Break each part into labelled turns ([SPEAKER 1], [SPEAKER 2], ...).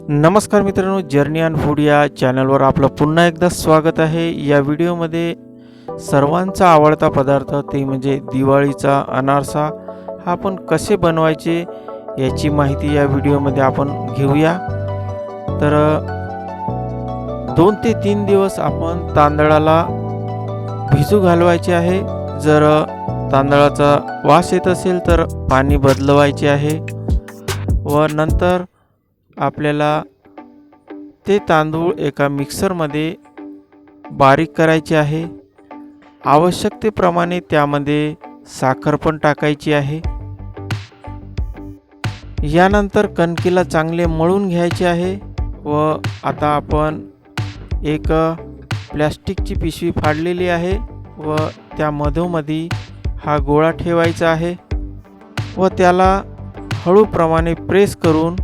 [SPEAKER 1] नमस्कार मित्रांनो, journey and food या चॅनलवर आपलं पुन्हा एकदा स्वागत आहे। या व्हिडिओमध्ये सर्वांचा आवडता पदार्थ ते म्हणजे दिवाळीचा अनारसा हा आपण कसे बनवायचे याची माहिती या व्हिडिओमध्ये आपण घेऊया। तर 2 ते 3 दिवस आपण तांदळाला भिजू घालवायचे आहे। जर तांदळाचा वास येत असेल तर पाणी बदलवायचे आहे व नंतर आपल्याला ते तांदूळ एका मिक्सरमध्ये बारीक करायचे आहे। आवश्यकतेप्रमाणे त्यामध्ये साखर पण टाकायची आहे। यानंतर कणकीला चांगले मळून घ्यायचे आहे व आता आपण एक प्लास्टिकची पिशवी फाडलेली आहे व त्या मधोमधी हा गोळा ठेवायचा आहे व त्याला हळूप्रमाणे प्रेस करून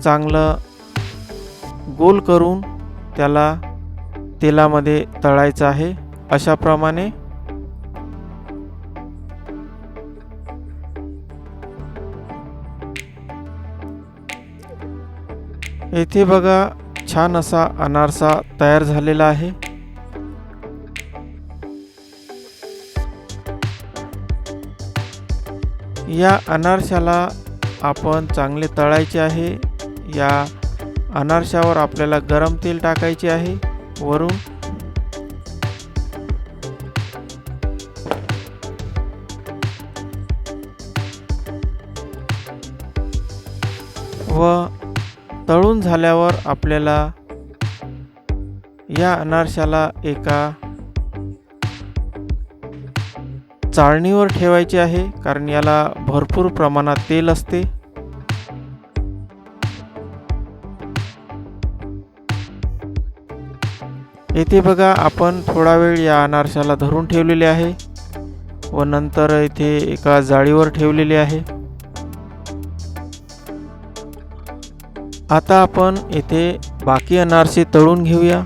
[SPEAKER 1] चांगलं गोल करून त्याला तेलामध्ये तळायचं आहे। अशा प्रमाणे येथे बघा छान असा अनारसा तयार झालेला आहे। या अनारशाला आपण चांगले तळायचे आहे। या अनारशावर आपल्याला गरम तेल टाकायचे आहे वरून व तळून झाल्यावर आपल्याला या अनारशाला एका चाळणीवर ठेवायचे आहे, कारण याला भरपूर प्रमाणात तेल असते। येथे बघा आपण थोडा वेळ या अनारशाला धरून ठेवलेले आहे व नंतर इथे एका जाळीवर ठेवलेले आहे। आता आपण येथे बाकी अनारसे तळून घेऊया।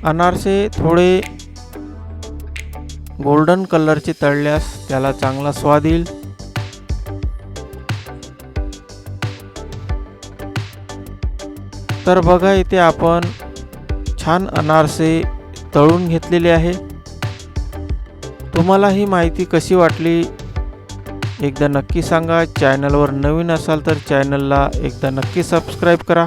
[SPEAKER 1] अनारसे थोडे गोल्डन कलरचे तळल्यास त्याला चांगला स्वाद येईल। तर बघा इथे आपण छान अनारसे तळून घेतलेले आहे। तुम्हाला ही माहिती कशी वाटली एकदा नक्की सांगा। चॅनलवर नवीन असाल तर चॅनलला एकदा नक्की सबस्क्राईब करा।